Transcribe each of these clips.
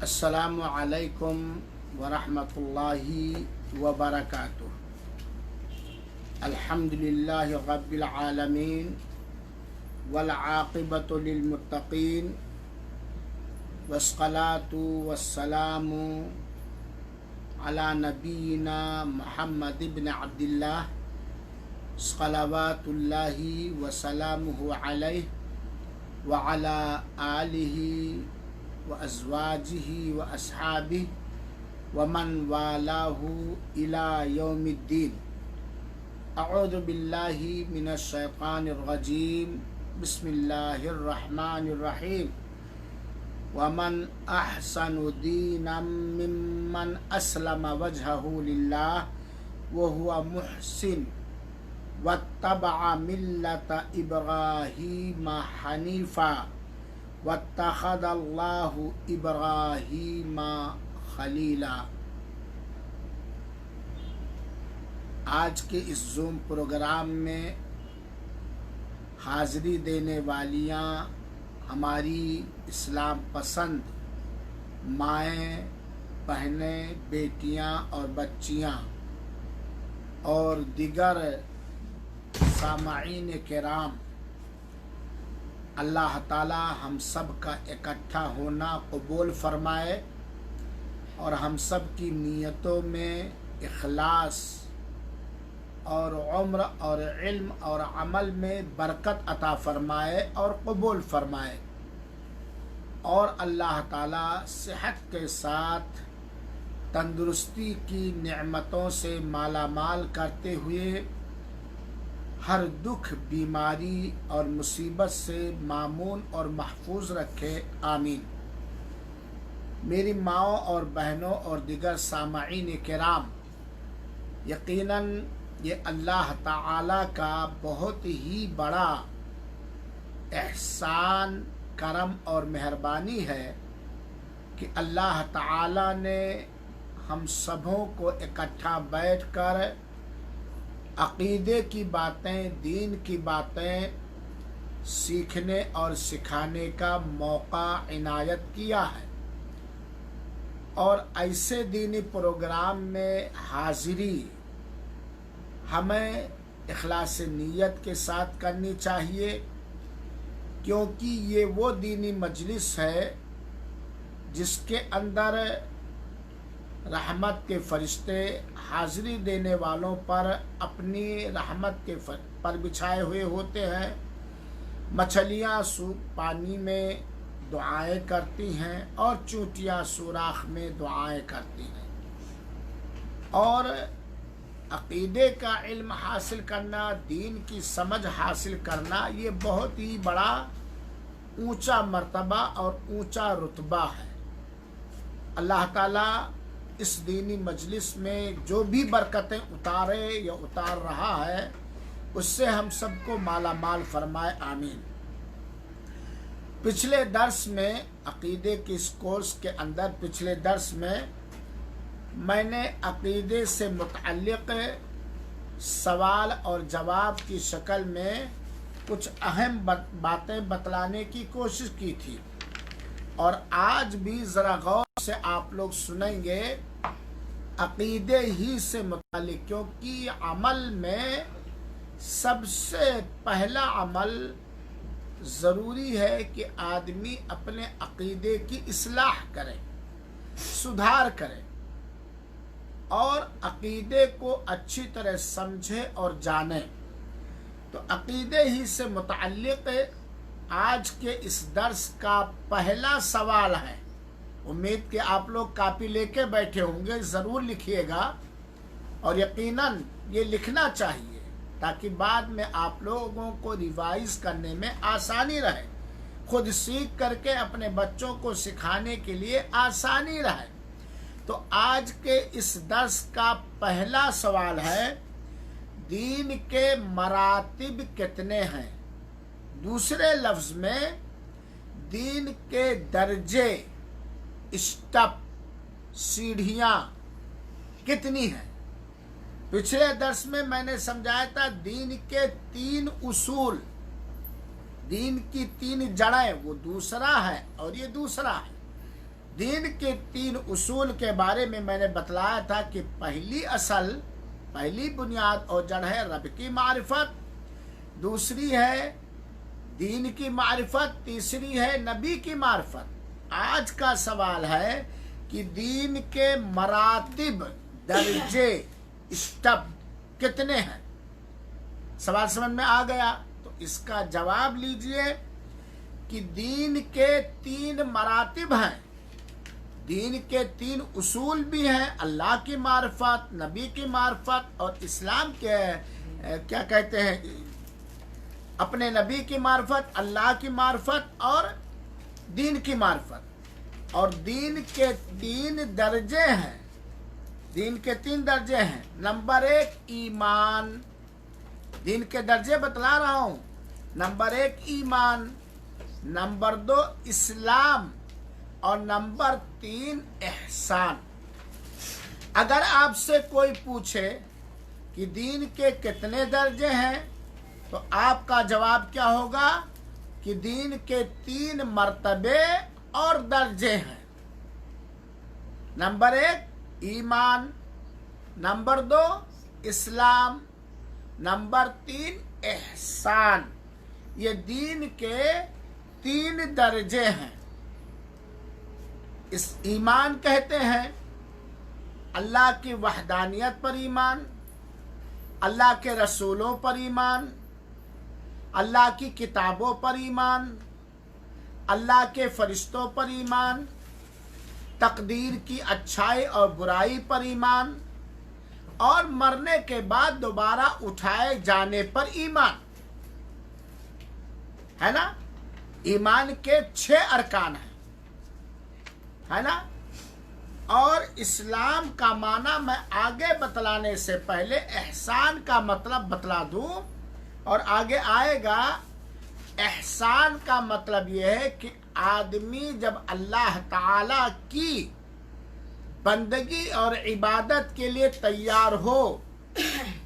السلام علیکم ورحمۃ اللہ وبرکاتہ۔ الحمد للہ رب العالمین والعاقبۃ للمتقین والصلاۃ والسلام علی نبینا محمد بن عبد اللہ صلوات اللہ وسلامہ علیہ وعلی آلہ وازواجہ واصحابہ ومن والاہ الی یوم الدین۔ اعوذ باللہ من الشیطان الرجیم، بسم اللہ الرحمن الرحیم۔ ومن احسن دینا ممن اسلم وجہہ للہ وہو محسن واتبع ملۃ ابراہیم حنیفا واتخذ اللہ ابراہیم خلیلا۔ آج کے اس زوم پروگرام میں حاضری دینے والیاں ہماری اسلام پسند مائیں، بہنیں، بیٹیاں اور بچیاں اور دیگر سامعین کرام، اللہ تعالی ہم سب کا اکٹھا ہونا قبول فرمائے اور ہم سب کی نیتوں میں اخلاص اور عمر اور علم اور عمل میں برکت عطا فرمائے اور قبول فرمائے، اور اللہ تعالی صحت کے ساتھ تندرستی کی نعمتوں سے مالا مال کرتے ہوئے ہر دکھ، بیماری اور مصیبت سے مامون اور محفوظ رکھے، آمین۔ میری ماؤں اور بہنوں اور دیگر سامعین کرام، یقیناً یہ اللہ تعالی کا بہت ہی بڑا احسان، کرم اور مہربانی ہے کہ اللہ تعالی نے ہم سبوں کو اکٹھا بیٹھ کر عقیدے کی باتیں، دین کی باتیں سیکھنے اور سکھانے کا موقع عنایت کیا ہے، اور ایسے دینی پروگرام میں حاضری ہمیں اخلاص نیت کے ساتھ کرنی چاہیے، کیونکہ یہ وہ دینی مجلس ہے جس کے اندر رحمت کے فرشتے حاضری دینے والوں پر اپنی رحمت کے پر بچھائے ہوئے ہوتے ہیں۔ مچھلیاں پانی میں دعائیں کرتی ہیں اور چونٹیاں سوراخ میں دعائیں کرتی ہیں، اور عقیدے کا علم حاصل کرنا، دین کی سمجھ حاصل کرنا، یہ بہت ہی بڑا اونچا مرتبہ اور اونچا رتبہ ہے۔ اللہ تعالیٰ اس دینی مجلس میں جو بھی برکتیں اتارے یا اتار رہا ہے، اس سے ہم سب کو مالا مال فرمائے، آمین۔ پچھلے درس میں، عقیدے کے اس کورس کے اندر پچھلے درس میں میں نے عقیدے سے متعلق سوال اور جواب کی شکل میں کچھ اہم باتیں بتلانے کی کوشش کی تھی، اور آج بھی ذرا غور سے آپ لوگ سنیں گے عقیدے ہی سے متعلق، کیونکہ عمل میں سب سے پہلا عمل ضروری ہے کہ آدمی اپنے عقیدے کی اصلاح کرے، سدھار کرے، اور عقیدے کو اچھی طرح سمجھے اور جانے۔ تو عقیدے ہی سے متعلق آج کے اس درس کا پہلا سوال ہے۔ امید کہ آپ لوگ کاپی لے کے بیٹھے ہوں گے، ضرور لکھیے گا، اور یقیناً یہ لکھنا چاہیے تاکہ بعد میں آپ لوگوں کو ریوائز کرنے میں آسانی رہے، خود سیکھ کر کے اپنے بچوں کو سکھانے کے لیے آسانی رہے۔ تو آج کے اس درس کا پہلا سوال ہے، دین کے مراتب کتنے ہیں؟ دوسرے لفظ میں، دین کے درجے، اسٹپ، سیڑھیاں کتنی ہیں؟ پچھلے درس میں نے سمجھایا تھا دین کے 3 اصول، دین کی 3 جڑیں، وہ دوسرا ہے اور یہ دوسرا ہے۔ دین کے 3 اصول کے بارے میں نے بتلایا تھا کہ پہلی بنیاد اور جڑ ہے رب کی معرفت، دوسری ہے دین کی معرفت، تیسری ہے نبی کی معرفت۔ آج کا سوال ہے کہ دین کے مراتب، درجے، اسٹپ کتنے ہیں؟ سوال سمجھ میں آ گیا؟ تو اس کا جواب لیجئے کہ دین کے 3 مراتب ہیں، دین کے 3 اصول بھی ہیں، اللہ کی معرفت، نبی کی معرفت اور اسلام کے کیا کہتے ہیں، اپنے نبی کی معرفت، اللہ کی معرفت اور دین کی معرفت۔ اور دین کے 3 درجے ہیں، دین کے 3 درجے ہیں۔ نمبر 1 ایمان، دین کے درجے بتلا رہا ہوں۔ نمبر 1 ایمان، نمبر 2 اسلام اور نمبر 3 احسان۔ اگر آپ سے کوئی پوچھے کہ دین کے کتنے درجے ہیں تو آپ کا جواب کیا ہوگا کہ دین کے 3 مرتبے اور درجے ہیں۔ نمبر 1 ایمان، نمبر 2 اسلام، نمبر 3 احسان۔ یہ دین کے 3 درجے ہیں۔ اس ایمان کہتے ہیں اللہ کی وحدانیت پر ایمان، اللہ کے رسولوں پر ایمان، اللہ کی کتابوں پر ایمان، اللہ کے فرشتوں پر ایمان، تقدیر کی اچھائی اور برائی پر ایمان، اور مرنے کے بعد دوبارہ اٹھائے جانے پر ایمان، ہے نا؟ ایمان کے 6 ارکان ہیں، ہے نا؟ اور اسلام کا معنی میں آگے بتلانے سے پہلے احسان کا مطلب بتلا دوں، اور آگے آئے گا۔ احسان کا مطلب یہ ہے کہ آدمی جب اللہ تعالی کی بندگی اور عبادت کے لیے تیار ہو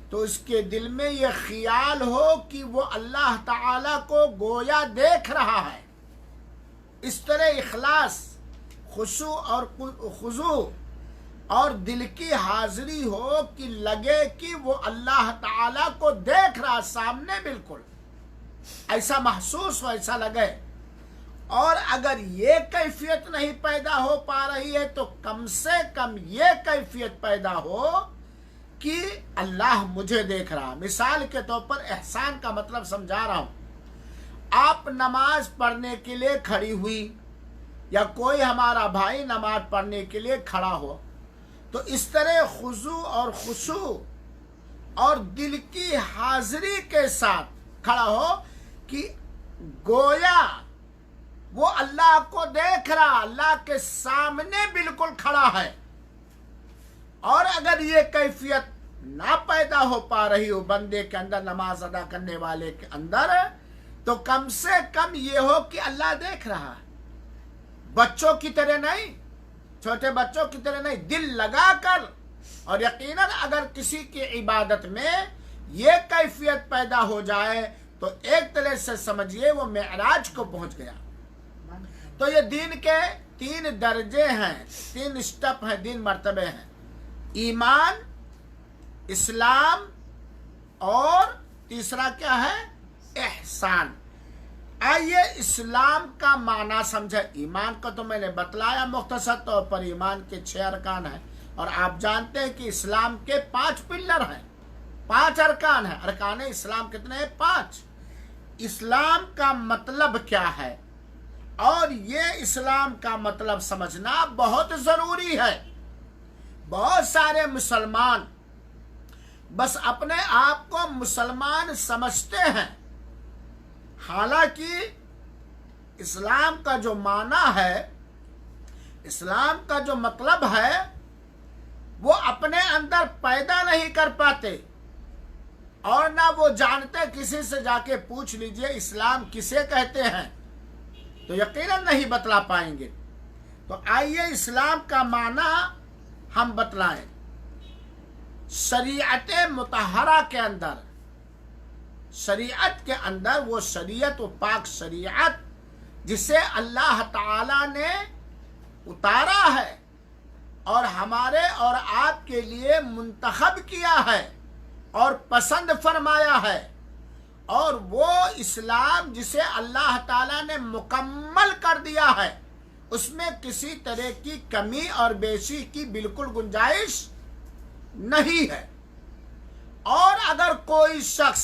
تو اس کے دل میں یہ خیال ہو کہ وہ اللہ تعالی کو گویا دیکھ رہا ہے۔ اس طرح اخلاص، خضوع اور دل کی حاضری ہو کہ لگے کہ وہ اللہ تعالی کو دیکھ رہا سامنے، بالکل ایسا محسوس ہو، ایسا لگے۔ اور اگر یہ کیفیت نہیں پیدا ہو پا رہی ہے تو کم سے کم یہ کیفیت پیدا ہو کہ اللہ مجھے دیکھ رہا۔ مثال کے طور پر احسان کا مطلب سمجھا رہا ہوں۔ آپ نماز پڑھنے کے لیے کھڑی ہوئی یا کوئی ہمارا بھائی نماز پڑھنے کے لیے کھڑا ہو تو اس طرح خضوع اور خشوع اور دل کی حاضری کے ساتھ کھڑا ہو کہ گویا وہ اللہ کو دیکھ رہا، اللہ کے سامنے بالکل کھڑا ہے۔ اور اگر یہ کیفیت نہ پیدا ہو پا رہی ہو بندے کے اندر، نماز ادا کرنے والے کے اندر، تو کم سے کم یہ ہو کہ اللہ دیکھ رہا ہے۔ بچوں کی طرح نہیں، چھوٹے بچوں کی طرح نہیں، دل لگا کر۔ اور یقیناً اگر کسی کی عبادت میں یہ کیفیت پیدا ہو جائے تو ایک طرح سے سمجھیے وہ معراج کو پہنچ گیا۔ تو یہ دین کے 3 درجے ہیں، 3 اسٹپ ہیں، 3 مرتبے ہیں: ایمان، اسلام اور تیسرا کیا ہے؟ احسان۔ آئیے اسلام کا معنی سمجھے۔ ایمان کو تو میں نے بتلایا مختصر طور پر، ایمان کے 6 ارکان ہیں، اور آپ جانتے ہیں کہ اسلام کے 5 پلر ہیں، 5 ارکان ہیں۔ ارکان اسلام کتنے ہیں؟ 5۔ اسلام کا مطلب کیا ہے؟ اور یہ اسلام کا مطلب سمجھنا بہت ضروری ہے۔ بہت سارے مسلمان بس اپنے آپ کو مسلمان سمجھتے ہیں، حالانکہ اسلام کا جو معنی ہے، اسلام کا جو مطلب ہے، وہ اپنے اندر پیدا نہیں کر پاتے، اور نہ وہ جانتے۔ کسی سے جا کے پوچھ لیجئے اسلام کسے کہتے ہیں تو یقیناً نہیں بتلا پائیں گے۔ تو آئیے اسلام کا معنی ہم بتلائیں۔ شریعت مطہرہ کے اندر، شریعت کے اندر وہ شریعت و پاک شریعت جسے اللہ تعالی نے اتارا ہے اور ہمارے اور آپ کے لیے منتخب کیا ہے اور پسند فرمایا ہے، اور وہ اسلام جسے اللہ تعالیٰ نے مکمل کر دیا ہے، اس میں کسی طرح کی کمی اور بیشی کی بالکل گنجائش نہیں ہے۔ اور اگر کوئی شخص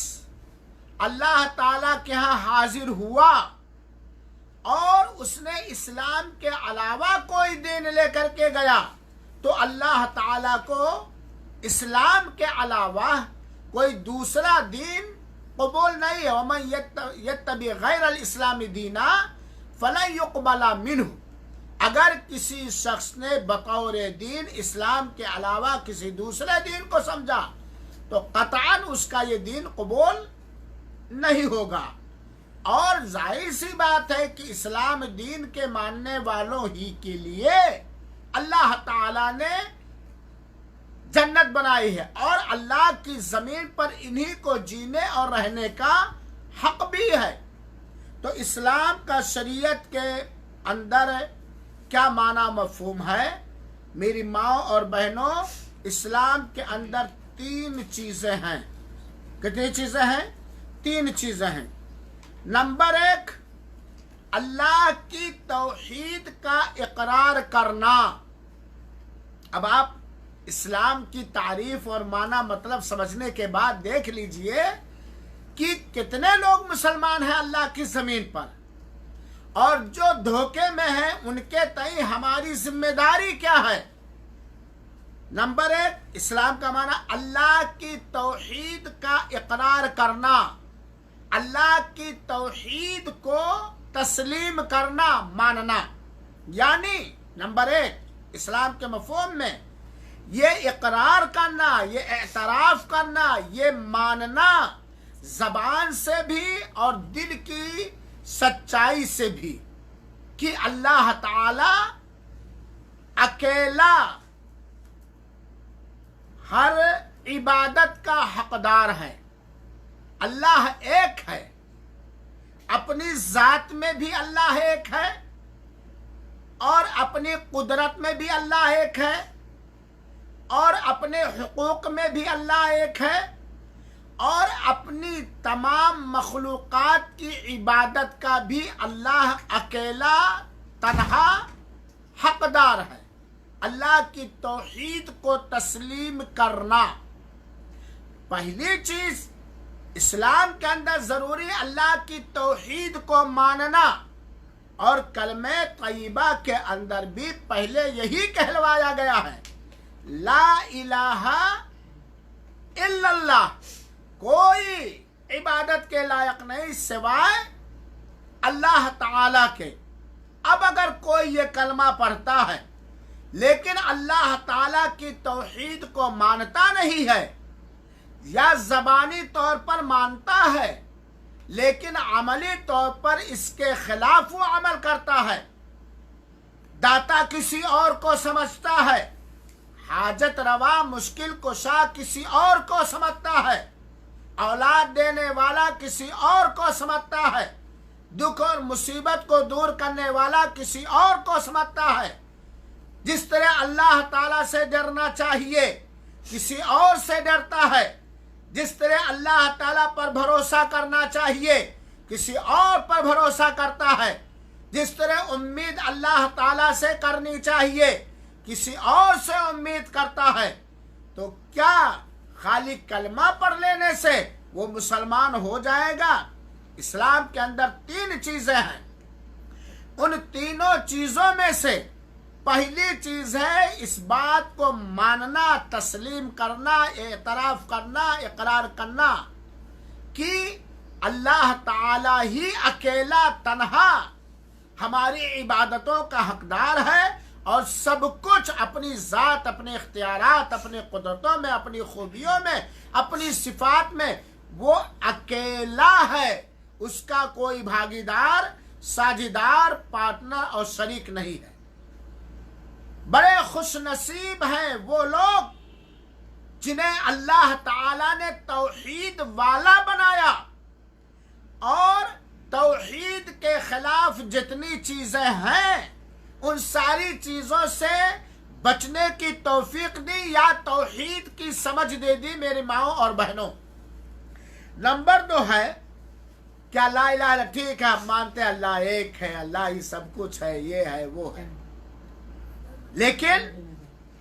اللہ تعالیٰ کے ہاں حاضر ہوا اور اس نے اسلام کے علاوہ کوئی دین لے کر کے گیا تو اللہ تعالیٰ کو اسلام کے علاوہ کوئی دوسرا دین قبول نہیں ہے۔ وَمَن يَتَّبِعْ غَيْرَ الْإِسْلَامِ دِينًا فَلَن يُقْبَلَ مِنْهُ، اگر کسی شخص نے بطور دین اسلام کے علاوہ کسی دوسرے دین کو سمجھا تو قطعاً اس کا یہ دین قبول نہیں ہوگا۔ اور ظاہر سی بات ہے کہ اسلام دین کے ماننے والوں ہی کے لیے اللہ تعالیٰ نے جنت بنائی ہے، اور اللہ کی زمین پر انہی کو جینے اور رہنے کا حق بھی ہے۔ تو اسلام کا شریعت کے اندر کیا معنی مفہوم ہے؟ میری ماں اور بہنوں، اسلام کے اندر 3 چیزیں ہیں۔ کتنی چیزیں ہیں؟ 3 چیزیں ہیں۔ نمبر 1، اللہ کی توحید کا اقرار کرنا۔ اب آپ اسلام کی تعریف اور معنی مطلب سمجھنے کے بعد دیکھ لیجئے کہ کتنے لوگ مسلمان ہیں اللہ کی زمین پر، اور جو دھوکے میں ہیں ان کے تئیں ہماری ذمہ داری کیا ہے۔ نمبر 1، اسلام کا معنی اللہ کی توحید کا اقرار کرنا، اللہ کی توحید کو تسلیم کرنا، ماننا۔ یعنی نمبر 1 اسلام کے مفہوم میں یہ اقرار کرنا، یہ اعتراف کرنا، یہ ماننا زبان سے بھی اور دل کی سچائی سے بھی کہ اللہ تعالی اکیلا ہر عبادت کا حقدار ہے۔ اللہ ایک ہے، اپنی ذات میں بھی اللہ ایک ہے، اور اپنی قدرت میں بھی اللہ ایک ہے، اور اپنے حقوق میں بھی اللہ ایک ہے، اور اپنی تمام مخلوقات کی عبادت کا بھی اللہ اکیلا تنہا حقدار ہے۔ اللہ کی توحید کو تسلیم کرنا پہلی چیز اسلام کے اندر ضروری، اللہ کی توحید کو ماننا۔ اور کلمہ طیبہ کے اندر بھی پہلے یہی کہلوایا گیا ہے، لا الہ الا اللہ، کوئی عبادت کے لائق نہیں سوائے اللہ تعالی کے۔ اب اگر کوئی یہ کلمہ پڑھتا ہے لیکن اللہ تعالی کی توحید کو مانتا نہیں ہے، یا زبانی طور پر مانتا ہے لیکن عملی طور پر اس کے خلاف وہ عمل کرتا ہے، داتا کسی اور کو سمجھتا ہے، حاجت روا مشکل کشا کسی اور کو سمجھتا ہے، اولاد دینے والا کسی اور کو سمجھتا ہے، دکھ اور مصیبت کو دور کرنے والا کسی اور کو سمجھتا ہے۔ جس طرح اللہ تعالیٰ سے ڈرنا چاہیے کسی اور سے ڈرتا ہے، جس طرح اللہ تعالیٰ پر بھروسہ کرنا چاہیے کسی اور پر بھروسہ کرتا ہے، جس طرح امید اللہ تعالیٰ سے کرنی چاہیے کسی اور سے امید کرتا ہے۔ تو کیا خالی کلمہ پڑھ لینے سے وہ مسلمان ہو جائے گا؟ اسلام کے اندر 3 چیزیں ہیں، ان تینوں چیزوں میں سے پہلی چیز ہے اس بات کو ماننا، تسلیم کرنا، اعتراف کرنا، اقرار کرنا کہ اللہ تعالی ہی اکیلا تنہا ہماری عبادتوں کا حقدار ہے، اور سب کچھ اپنی ذات، اپنے اختیارات، اپنی قدرتوں میں، اپنی خوبیوں میں، اپنی صفات میں وہ اکیلا ہے، اس کا کوئی بھاگیدار، ساجھیدار، پارٹنر اور شریک نہیں ہے۔ بڑے خوش نصیب ہیں وہ لوگ جنہیں اللہ تعالی نے توحید والا بنایا، اور توحید کے خلاف جتنی چیزیں ہیں ان ساری چیزوں سے بچنے کی توفیق دی یا توحید کی سمجھ دے دی میری ماؤں اور بہنوں۔ نمبر 2 ہے کیا لا الہ الا، ٹھیک ہے ہم مانتے ہیں اللہ ایک ہے، اللہ ہی سب کچھ ہے، یہ ہے وہ ہے، لیکن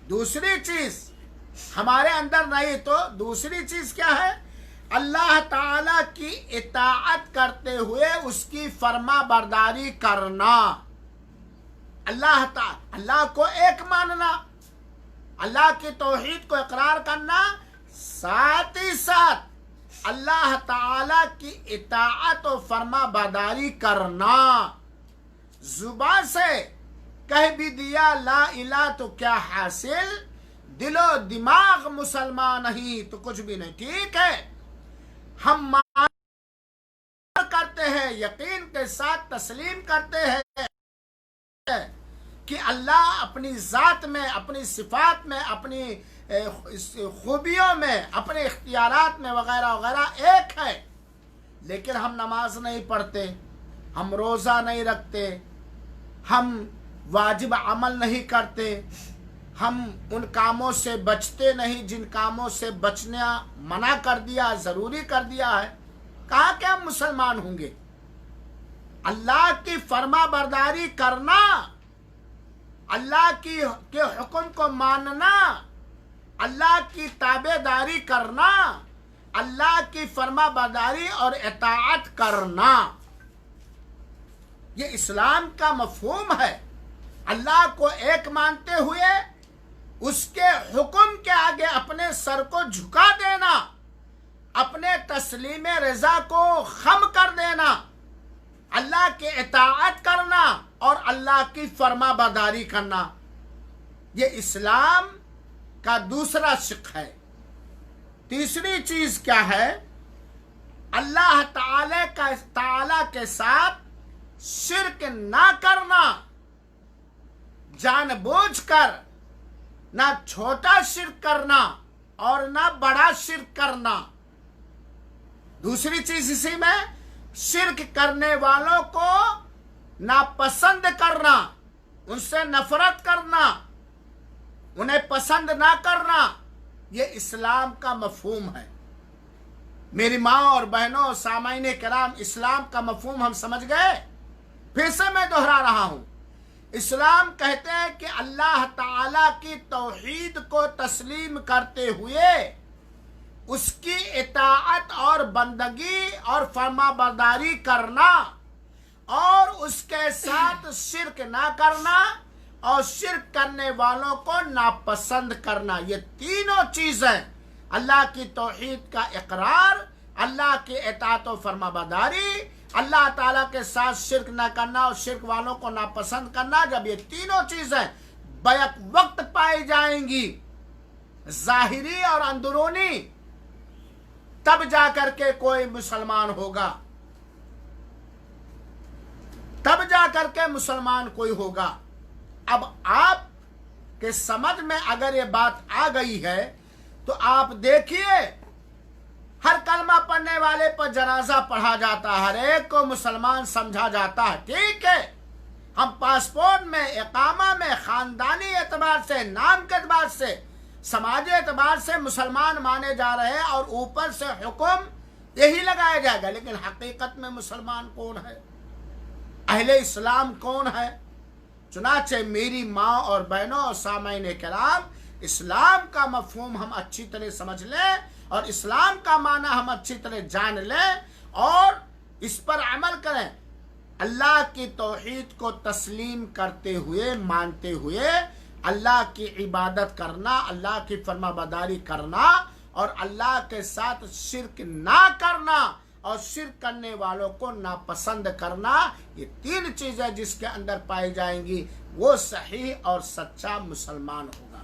دوسری چیز ہمارے اندر نہیں، تو دوسری چیز کیا ہے؟ اللہ تعالی کی اطاعت کرتے ہوئے اس کی فرما برداری کرنا، اللہ کو ایک ماننا، اللہ کی توحید کو اقرار کرنا، ساتھ ہی ساتھ اللہ تعالی کی اطاعت و فرما برداری کرنا۔ زبان سے کہہ بھی دیا لا الہ تو کیا حاصل، دل و دماغ مسلمان نہیں تو کچھ بھی نہیں، ٹھیک ہے ہم کرتے ہیں، یقین کے ساتھ تسلیم کرتے ہیں کہ اللہ اپنی ذات میں، اپنی صفات میں، اپنی خوبیوں میں، اپنے اختیارات میں وغیرہ وغیرہ ایک ہے، لیکن ہم نماز نہیں پڑھتے، ہم روزہ نہیں رکھتے، ہم واجب عمل نہیں کرتے، ہم ان کاموں سے بچتے نہیں جن کاموں سے بچنا منع کر دیا، ضروری کر دیا ہے، کہا کہ ہم مسلمان ہوں گے؟ اللہ کی فرما برداری کرنا، اللہ کے حکم کو ماننا، اللہ کی تابع داری کرنا، اللہ کی فرما برداری اور اطاعت کرنا، یہ اسلام کا مفہوم ہے۔ اللہ کو ایک مانتے ہوئے اس کے حکم کے آگے اپنے سر کو جھکا دینا، اپنے تسلیم رضا کو خم کر دینا، اللہ کی اطاعت کرنا اور اللہ کی فرما برداری کرنا، یہ اسلام کا دوسرا شق ہے۔ تیسری چیز کیا ہے؟ اللہ تعالی کے ساتھ شرک نہ کرنا، جان بوجھ کر نہ چھوٹا شرک کرنا اور نہ بڑا شرک کرنا۔ دوسری چیز اسی میں شرک کرنے والوں کو ناپسند کرنا، ان سے نفرت کرنا، انہیں پسند نہ کرنا، یہ اسلام کا مفہوم ہے۔ میری ماں اور بہنوں، سامعین کرام، اسلام کا مفہوم ہم سمجھ گئے؟ پھر سے میں دہرا رہا ہوں، اسلام کہتے ہیں کہ اللہ تعالی کی توحید کو تسلیم کرتے ہوئے اس کی اطاعت اور بندگی اور فرما برداری کرنا اور اس کے ساتھ شرک نہ کرنا اور شرک کرنے والوں کو ناپسند کرنا، یہ تینوں چیزیں اللہ کی توحید کا اقرار، اللہ کی اطاعت و فرما برداری، اللہ تعالیٰ کے ساتھ شرک نہ کرنا اور شرک والوں کو ناپسند کرنا، جب یہ تینوں چیزیں بیک وقت پائی جائیں گی، ظاہری اور اندرونی، تب جا کر کے کوئی مسلمان ہوگا، تب جا کر کے مسلمان کوئی ہوگا۔ اب آپ کے سمجھ میں اگر یہ بات آ گئی ہے تو آپ دیکھیے، ہر کلمہ پڑھنے والے پر جنازہ پڑھا جاتا ہے، ہر ایک کو مسلمان سمجھا جاتا ہے، ٹھیک ہے ہم پاسپورٹ میں، اقامہ میں، خاندانی اعتبار سے، نام کے اعتبار سے، سماجی اعتبار سے مسلمان مانے جا رہے ہیں اور اوپر سے حکم یہی لگایا جائے گا، لیکن حقیقت میں مسلمان کون ہے؟ اہل اسلام کون ہے؟ چنانچہ میری ماں اور بہنوں اور سامعین کرام، اسلام کا مفہوم ہم اچھی طرح سمجھ لیں اور اسلام کا معنی ہم اچھی طرح جان لیں اور اس پر عمل کریں۔ اللہ کی توحید کو تسلیم کرتے ہوئے، مانتے ہوئے، اللہ کی عبادت کرنا، اللہ کی فرما برداری کرنا اور اللہ کے ساتھ شرک نہ کرنا اور شرک کرنے والوں کو ناپسند کرنا، یہ تین چیزیں جس کے اندر پائی جائیں گی وہ صحیح اور سچا مسلمان ہوگا۔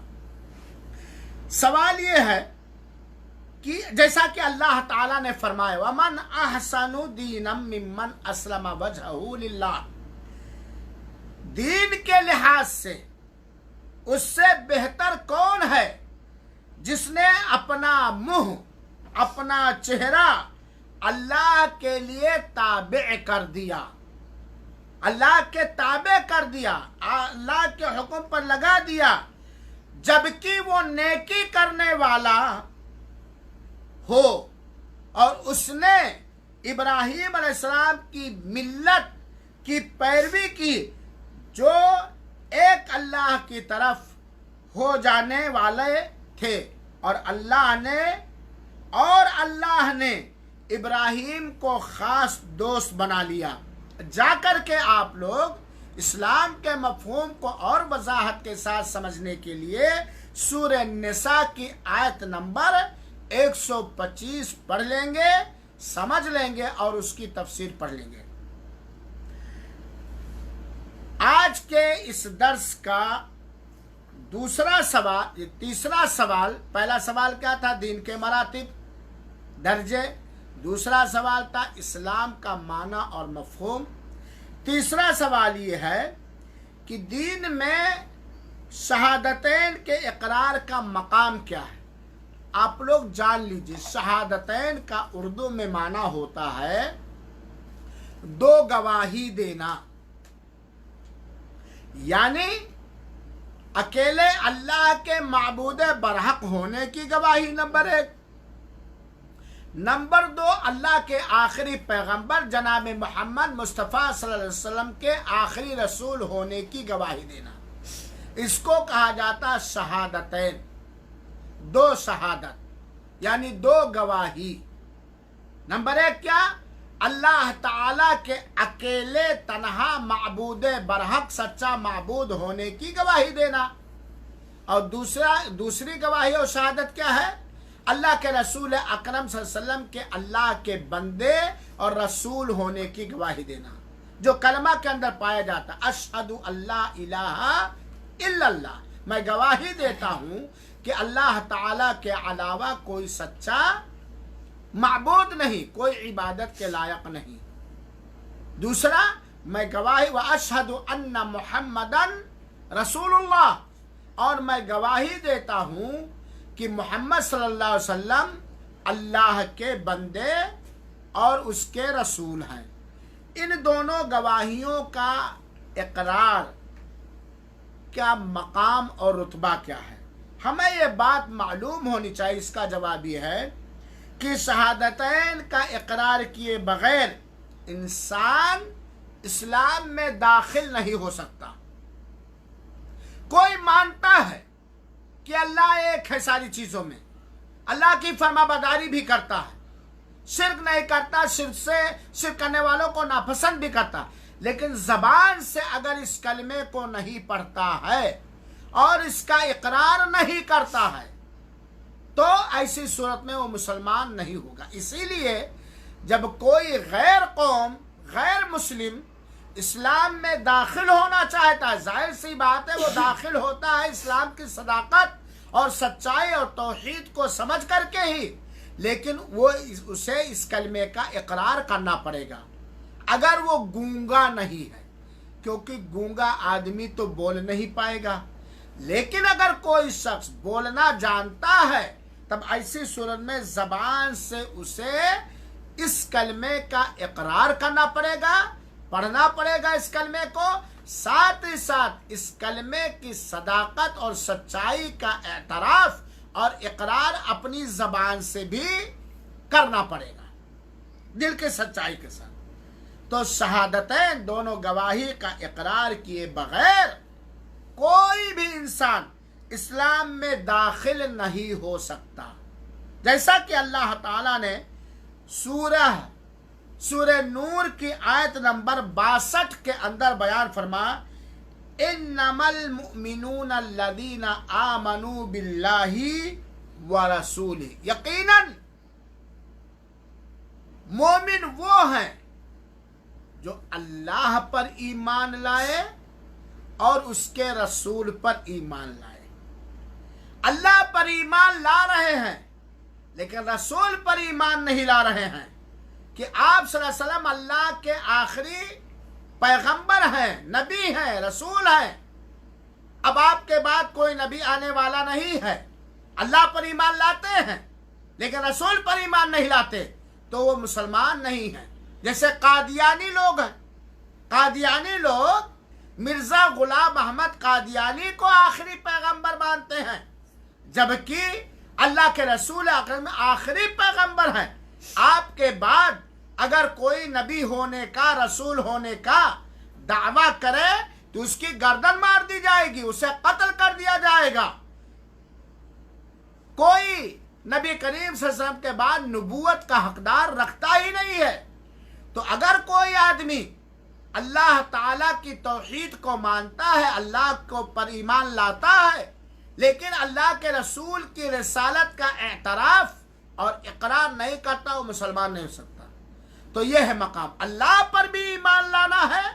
سوال یہ ہے کہ جیسا کہ اللہ تعالیٰ نے فرمایا وَمَنْ أَحْسَنُ دِينًا مِّمَّنْ أَسْلَمَ وَجْهَهُ لِلَّهِ، دین کے لحاظ سے اس سے بہتر کون ہے جس نے اپنا منہ، اپنا چہرہ اللہ کے لیے تابع کر دیا، اللہ کے تابع کر دیا، اللہ کے حکم پر لگا دیا، جبکہ وہ نیکی کرنے والا ہو اور اس نے ابراہیم علیہ السلام کی ملت کی پیروی کی جو ایک اللہ کی طرف ہو جانے والے تھے، اور اللہ نے ابراہیم کو خاص دوست بنا لیا۔ جا کر کے آپ لوگ اسلام کے مفہوم کو اور وضاحت کے ساتھ سمجھنے کے لیے سورہ نساء کی آیت نمبر 125 پڑھ لیں گے، سمجھ لیں گے اور اس کی تفسیر پڑھ لیں گے۔ آج کے اس درس کا تیسرا سوال، پہلا سوال کیا تھا؟ دین کے مراتب، درجے۔ دوسرا سوال تھا اسلام کا معنی اور مفہوم۔ تیسرا سوال یہ ہے کہ دین میں شہادتین کے اقرار کا مقام کیا ہے؟ آپ لوگ جان لیجیے، شہادتین کا اردو میں معنی ہوتا ہے دو گواہی دینا، یعنی اکیلے اللہ کے معبود برحق ہونے کی گواہی نمبر 1، نمبر 2 اللہ کے آخری پیغمبر جناب محمد مصطفیٰ صلی اللہ علیہ وسلم کے آخری رسول ہونے کی گواہی دینا۔ اس کو کہا جاتا شہادتین، دو شہادت یعنی دو گواہی۔ نمبر 1 کیا؟ اللہ تعالی کے اکیلے تنہا معبود برحق سچا معبود ہونے کی گواہی دینا، اور دوسری گواہی اور شہادت کیا ہے؟ اللہ کے رسول اکرم صلی اللہ علیہ وسلم کے اللہ کے بندے اور رسول ہونے کی گواہی دینا، جو کلمہ کے اندر پایا جاتا، اشہد اللہ الہ الا اللہ، میں گواہی دیتا ہوں کہ اللہ تعالی کے علاوہ کوئی سچا معبود نہیں، کوئی عبادت کے لائق نہیں۔ دوسرا، میں گواہی واشہد ان محمدن رسول اللہ، اور میں گواہی دیتا ہوں کہ محمد صلی اللہ علیہ وسلم اللہ کے بندے اور اس کے رسول ہیں۔ ان دونوں گواہیوں کا اقرار کیا مقام اور رتبہ کیا ہے؟ ہمیں یہ بات معلوم ہونی چاہیے۔ اس کا جواب یہ ہے کہ شہادتین کا اقرار کیے بغیر انسان اسلام میں داخل نہیں ہو سکتا۔ کوئی مانتا ہے کہ اللہ ایک ہے ساری چیزوں میں، اللہ کی فرما برداری بھی کرتا ہے، شرک نہیں کرتا، شرک کرنے والوں کو ناپسند بھی کرتا، لیکن زبان سے اگر اس کلمے کو نہیں پڑھتا ہے اور اس کا اقرار نہیں کرتا ہے تو ایسی صورت میں وہ مسلمان نہیں ہوگا۔ اسی لیے جب کوئی غیر قوم، غیر مسلم اسلام میں داخل ہونا چاہتا ہے، ظاہر سی بات ہے وہ داخل ہوتا ہے اسلام کی صداقت اور سچائی اور توحید کو سمجھ کر کے ہی، لیکن وہ اسے اس کلمے کا اقرار کرنا پڑے گا اگر وہ گونگا نہیں ہے، کیونکہ گونگا آدمی تو بول نہیں پائے گا۔ لیکن اگر کوئی شخص بولنا جانتا ہے تب ایسی صورت میں زبان سے اسے اس کلمے کا اقرار کرنا پڑے گا، پڑھنا پڑے گا اس کلمے کو، ساتھ ہی ساتھ اس کلمے کی صداقت اور سچائی کا اعتراف اور اقرار اپنی زبان سے بھی کرنا پڑے گا، دل کی سچائی کے ساتھ۔ تو شہادتین دونوں گواہی کا اقرار کیے بغیر کوئی بھی انسان اسلام میں داخل نہیں ہو سکتا، جیسا کہ اللہ تعالیٰ نے سورہ نور کی آیت نمبر 62 کے اندر بیان فرما، انما المؤمنون الذین آمنوا باللہ ورسولہ، یقیناً مومن وہ ہیں جو اللہ پر ایمان لائے اور اس کے رسول پر ایمان لائے۔ اللہ پر ایمان لا رہے ہیں لیکن رسول پر ایمان نہیں لا رہے ہیں کہ آپ صلی اللہ علیہ وسلم اللہ کے آخری پیغمبر ہیں، نبی ہیں، رسول ہیں، اب آپ کے بعد کوئی نبی آنے والا نہیں ہے۔ اللہ پر ایمان لاتے ہیں لیکن رسول پر ایمان نہیں لاتے تو وہ مسلمان نہیں ہیں۔ جیسے قادیانی لوگ ہیں، قادیانی لوگ مرزا غلام احمد قادیانی کو آخری پیغمبر مانتے ہیں، جبکہ اللہ کے رسول اکرم آخری پیغمبر ہیں۔ آپ کے بعد اگر کوئی نبی ہونے کا، رسول ہونے کا دعویٰ کرے تو اس کی گردن مار دی جائے گی، اسے قتل کر دیا جائے گا۔ کوئی نبی کریم صلی اللہ علیہ وسلم کے بعد نبوت کا حقدار رکھتا ہی نہیں ہے۔ تو اگر کوئی آدمی اللہ تعالیٰ کی توحید کو مانتا ہے، اللہ کو پر ایمان لاتا ہے، لیکن اللہ کے رسول کی رسالت کا اعتراف اور اقرار نہیں کرتا، وہ مسلمان نہیں ہو سکتا۔ تو یہ ہے مقام، اللہ پر بھی ایمان لانا ہے،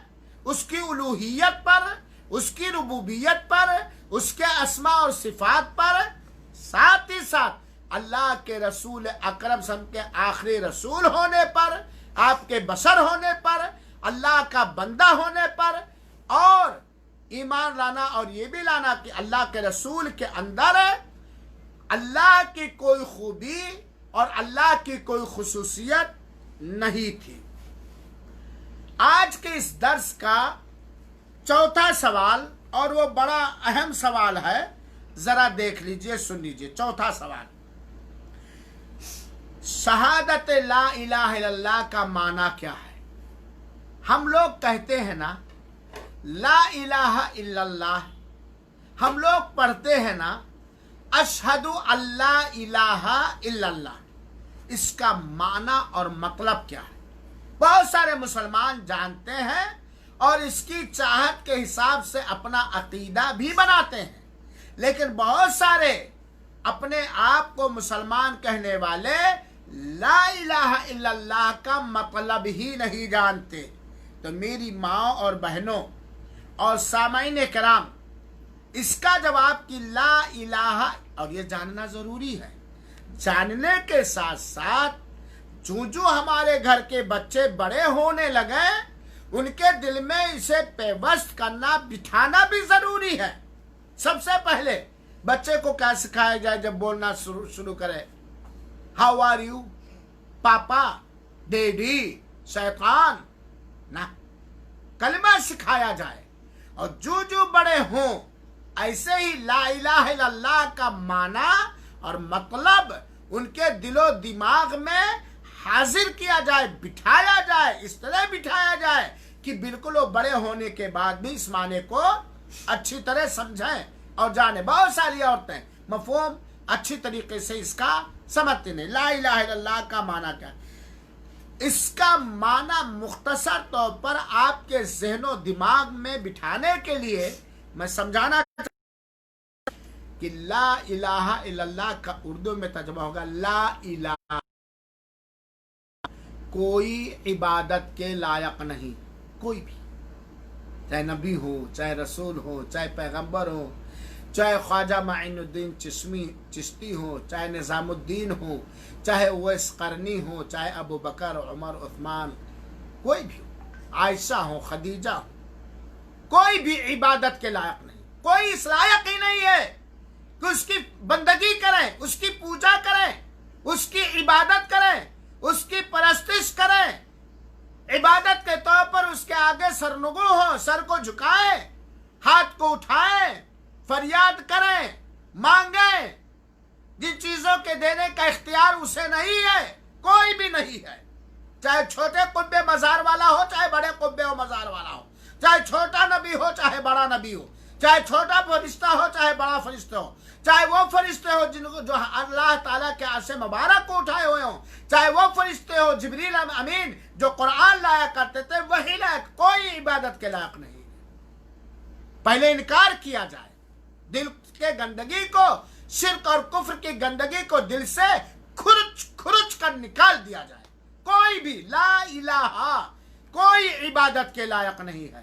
اس کی الوہیت پر، اس کی ربوبیت پر، اس کے اسماء اور صفات پر، ساتھ ہی ساتھ اللہ کے رسول اکرم صلی اللہ علیہ وسلم کے آخری رسول ہونے پر، آپ کے بشر ہونے پر، اللہ کا بندہ ہونے پر، اور ایمان لانا اور یہ بھی لانا کہ اللہ کے رسول کے اندر اللہ کی کوئی خوبی اور اللہ کی کوئی خصوصیت نہیں تھی۔ آج کے اس درس کا چوتھا سوال، اور وہ بڑا اہم سوال ہے، ذرا دیکھ لیجئے، سن لیجئے۔ چوتھا سوال، شہادت لا الہ الا اللہ کا معنی کیا ہے؟ ہم لوگ کہتے ہیں نا لا الہ الا اللہ، ہم لوگ پڑھتے ہیں نا اشہد اللہ الہ الا اللہ، اس کا معنی اور مطلب کیا ہے؟ بہت سارے مسلمان جانتے ہیں اور اس کی چاہت کے حساب سے اپنا عقیدہ بھی بناتے ہیں، لیکن بہت سارے اپنے آپ کو مسلمان کہنے والے لا الہ الا اللہ کا مطلب ہی نہیں جانتے۔ تو میری ماں اور بہنوں اور سامعین کرام، اس کا جواب کہ لا الہ، اور یہ جاننا ضروری ہے، جاننے کے ساتھ ساتھ جو ہمارے گھر کے بچے بڑے ہونے لگے ان کے دل میں اسے پیوست کرنا، بٹھانا بھی ضروری ہے۔ سب سے پہلے بچے کو کیا سکھایا جائے جب بولنا شروع کرے؟ How are you, papa, daddy, شیطان، نہ، کلمہ سکھایا جائے۔ اور جو بڑے ہوں ایسے ہی لا الہ الا اللہ کا معنی اور مطلب ان کے دل و دماغ میں حاضر کیا جائے، بٹھایا جائے، اس طرح بٹھایا جائے کہ بالکل وہ بڑے ہونے کے بعد بھی اس معنی کو اچھی طرح سمجھیں اور جانیں۔ بہت ساری عورتیں مفہوم اچھی طریقے سے اس کا سمجھتے نہیں۔ لا الہ الا اللہ کا معنی کیا ہے؟ اس کا معنی مختصر طور پر آپ کے ذہن و دماغ میں بٹھانے کے لیے میں سمجھانا چاہتا ہوں کہ لا الہ الا اللہ کا اردو میں ترجمہ ہوگا لا الہ، کوئی عبادت کے لائق نہیں، کوئی بھی، چاہے نبی ہو، چاہے رسول ہو، چاہے پیغمبر ہو، چاہے خواجہ معین الدین چشتی ہو، چاہے نظام الدین ہو، چاہے اویس قرنی ہو، چاہے ابو بکر، عمر، عثمان، کوئی بھی ہو، عائشہ ہو، خدیجہ ہو، کوئی بھی عبادت کے لائق نہیں، کوئی اس لائق ہی نہیں ہے کہ اس کی بندگی کریں، اس کی پوجا کریں، اس کی عبادت کریں، اس کی پرستش کریں، عبادت کے طور پر اس کے آگے سرنگو ہو، سر کو جھکائیں، ہاتھ کو اٹھائیں، فریاد کریں، مانگیں۔ جن چیزوں کے دینے کا اختیار اسے نہیں ہے، کوئی بھی نہیں ہے، چاہے چھوٹے قبے مزار والا ہو، چاہے بڑے قبے و مزار والا ہو، چاہے چھوٹا نبی ہو، چاہے بڑا نبی ہو، چاہے چھوٹا فرشتہ ہو، چاہے بڑا فرشتہ ہو، چاہے وہ فرشتے ہو جن کو جو اللہ تعالیٰ کے عرش مبارک کو اٹھائے ہوئے ہوں، چاہے وہ فرشتے ہو جبریل امین جو قرآن لایا کرتے تھے، وہی لائق، کوئی عبادت کے لائق نہیں۔ پہلے انکار کیا جائے، دل کے گندگی کو، شرک اور کفر کی گندگی کو دل سے کھرچ کر نکال دیا جائے۔ کوئی بھی لا الہ، کوئی عبادت کے لائق نہیں ہے۔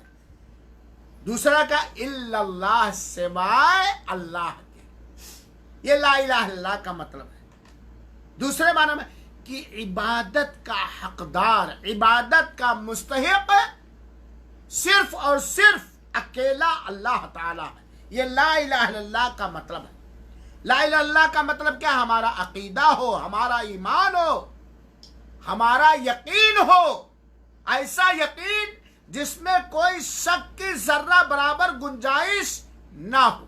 دوسرا کا الا اللہ، سوائے اللہ کے، یہ لا الہ الا اللہ کا مطلب ہے۔ دوسرے معنی میں کہ عبادت کا حقدار، عبادت کا مستحق صرف اور صرف اکیلا اللہ تعالی ہے۔ یہ لا الہ الا اللہ کا مطلب ہے۔ لا الہ الا اللہ کا مطلب کیا؟ ہمارا عقیدہ ہو، ہمارا ایمان ہو، ہمارا یقین ہو، ایسا یقین جس میں کوئی شک کی ذرہ برابر گنجائش نہ ہو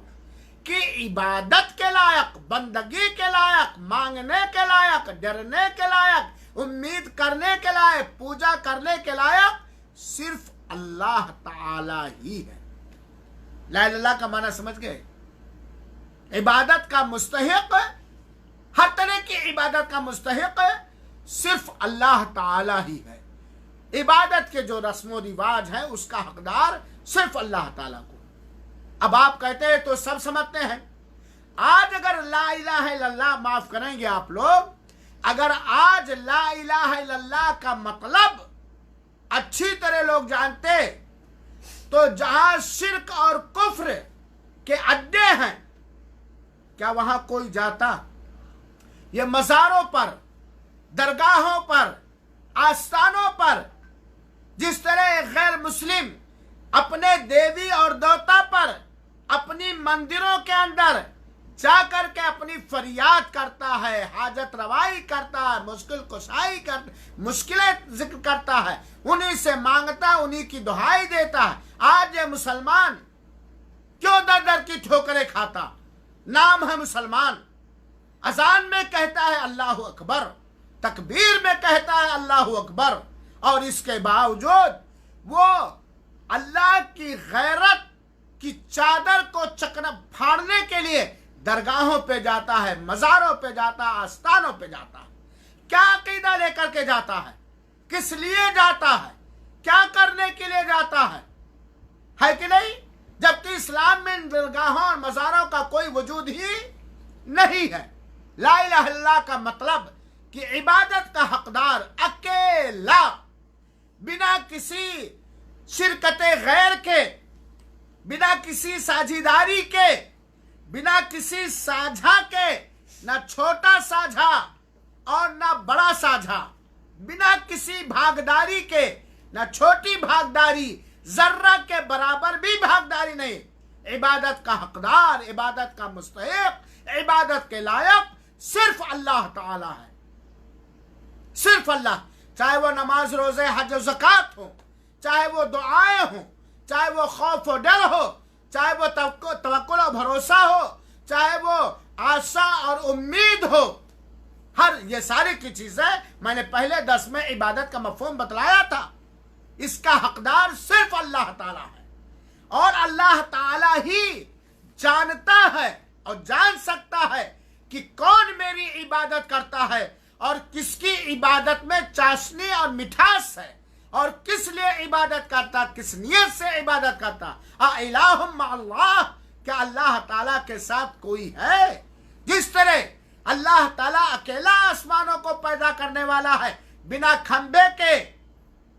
کہ عبادت کے لائق، بندگی کے لائق، مانگنے کے لائق، ڈرنے کے لائق، امید کرنے کے لائق، پوجا کرنے کے لائق صرف اللہ تعالی ہی ہے۔ لا الہ الا اللہ کا معنی سمجھ گئے؟ عبادت کا مستحق، ہر طرح کی عبادت کا مستحق صرف اللہ تعالی ہی ہے۔ عبادت کے جو رسم و رواج ہیں اس کا حقدار صرف اللہ تعالیٰ کو۔ اب آپ کہتے ہیں تو سب سمجھتے ہیں، آج اگر لا الہ الا اللہ، معاف کریں گے آپ لوگ، اگر آج لا الہ الا اللہ کا مطلب اچھی طرح لوگ جانتے تو جہاں شرک اور کفر کے اڈے ہیں کیا وہاں کوئی جاتا؟ یہ مزاروں پر، درگاہوں پر، آستانوں پر جس طرح ایک غیر مسلم اپنے دیوی اور دیوتا پر اپنی مندروں کے اندر جا کر کے اپنی فریاد کرتا ہے، حاجت روائی کرتا ہے، مشکل کشائی کرتا، مشکلیں ذکر کرتا ہے، انہی سے مانگتا، انہی کی دہائی دیتا ہے۔ آج یہ مسلمان کیوں در در کی ٹھوکریں کھاتا؟ نام ہے مسلمان، اذان میں کہتا ہے اللہ اکبر، تکبیر میں کہتا ہے اللہ اکبر، اور اس کے باوجود وہ اللہ کی غیرت کی چادر کو چکنا پھاڑنے کے لیے درگاہوں پہ جاتا ہے، مزاروں پہ جاتا ہے، آستانوں پہ جاتا ہے۔ کیا عقیدہ لے کر کے جاتا ہے؟ کس لیے جاتا ہے؟ کیا کرنے کے لیے جاتا ہے کہ نہیں؟ جبکہ اسلام میں ان درگاہوں اور مزاروں کا کوئی وجود ہی نہیں ہے۔ لا الہ الا اللہ کا مطلب کہ عبادت کا حقدار اکیلا، بنا کسی شرکت غیر کے، بنا کسی ساجھیداری کے، بنا کسی ساجھا کے، نہ چھوٹا ساجھا اور نہ بڑا ساجھا، بنا کسی بھاگداری کے، نہ چھوٹی بھاگداری، ذرہ کے برابر بھی بھاگداری نہیں۔ عبادت کا حقدار، عبادت کا مستحق، عبادت کے لائق صرف اللہ تعالی ہے، صرف اللہ۔ چاہے وہ نماز، روزے، حج و زکوٰۃ ہو، چاہے وہ دعائیں ہوں، چاہے وہ خوف و ڈر ہو، چاہے وہ توکل و بھروسہ ہو، چاہے وہ آشا اور امید ہو، ہر یہ ساری کی چیزیں میں نے پہلے درس میں عبادت کا مفہوم بتلایا تھا۔ اس کا حقدار صرف اللہ تعالیٰ ہے، اور اللہ تعالیٰ ہی جانتا ہے اور جان سکتا ہے کہ کون میری عبادت کرتا ہے اور کس کی عبادت میں چاشنی اور مٹھاس ہے، اور کس لیے عبادت کرتا، کس نیت سے عبادت کرتا۔ الہ مع اللہ، کیا اللہ تعالیٰ کے ساتھ کوئی ہے؟ جس طرح اللہ تعالیٰ اکیلا آسمانوں کو پیدا کرنے والا ہے، بنا کھمبے کے،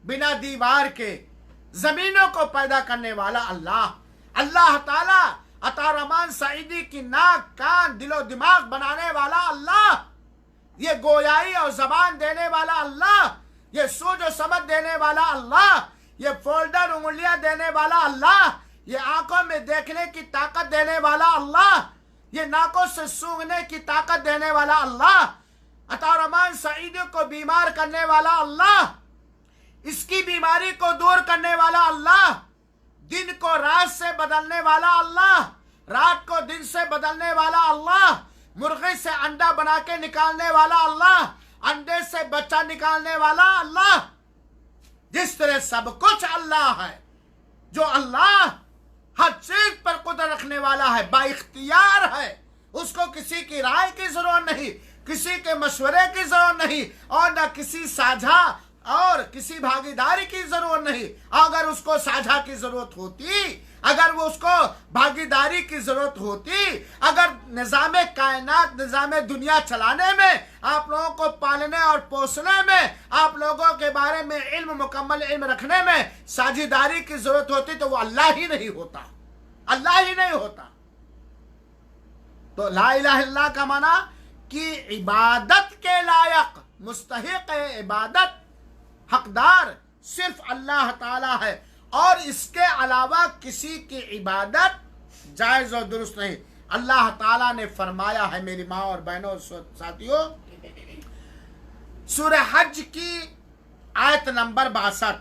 بنا دیوار کے، زمینوں کو پیدا کرنے والا اللہ۔ اللہ تعالیٰ عطا رحمان سعیدی کی ناک، کان، دل و دماغ بنانے والا اللہ، یہ گویائی اور زبان دینے والا اللہ، یہ سوج و سمجھ دینے والا اللہ، یہ فولڈر انگلیاں دینے والا اللہ، یہ آنکھوں میں دیکھنے کی طاقت دینے والا اللہ، یہ ناکوں سے سونگھنے کی طاقت دینے والا اللہ، عطا رحمان سعیدی کو بیمار کرنے والا اللہ، اس کی بیماری کو دور کرنے والا اللہ، دن کو رات سے بدلنے والا اللہ، رات کو دن سے بدلنے والا اللہ، مرغی سے انڈا بنا کے نکالنے والا اللہ، انڈے سے بچہ نکالنے والا اللہ۔ جس طرح سب کچھ اللہ ہے، جو اللہ ہر چیز پر قدرت رکھنے والا ہے، با اختیار ہے، اس کو کسی کی رائے کی ضرورت نہیں، کسی کے مشورے کی ضرورت نہیں، اور نہ کسی ساجھا اور کسی بھاگیداری کی ضرورت نہیں۔ اگر اس کو ساجھا کی ضرورت ہوتی، اگر وہ اس کو بھاگیداری کی ضرورت ہوتی، اگر نظام کائنات، نظام دنیا چلانے میں، آپ لوگوں کو پالنے اور پوسنے میں، آپ لوگوں کے بارے میں علم، مکمل علم رکھنے میں ساجھیداری کی ضرورت ہوتی تو وہ اللہ ہی نہیں ہوتا، اللہ ہی نہیں ہوتا۔ تو لا الہ الا اللہ کا معنی کہ عبادت کے لائق، مستحق عبادت، حقدار صرف اللہ تعالیٰ ہے، اور اس کے علاوہ کسی کی عبادت جائز اور درست نہیں۔ اللہ تعالیٰ نے فرمایا ہے میری ماں اور بہنوں اور ساتھیوں، سورہ حج کی آیت نمبر 62،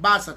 62,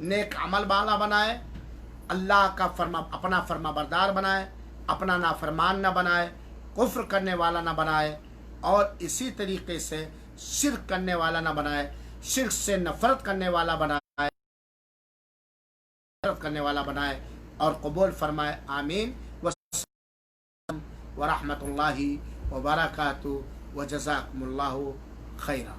نیک عمل والا بنائے، اللہ کا اپنا فرما بردار بنائے، اپنا نافرمان نہ بنائے، کفر کرنے والا نہ بنائے، اور اسی طریقے سے شرک کرنے والا نہ بنائے، شرک سے نفرت کرنے والا بنائے اور قبول فرمائے. آمین. ورحمۃ اللہ وبرکاتہ وجزاکم اللہ خیرا.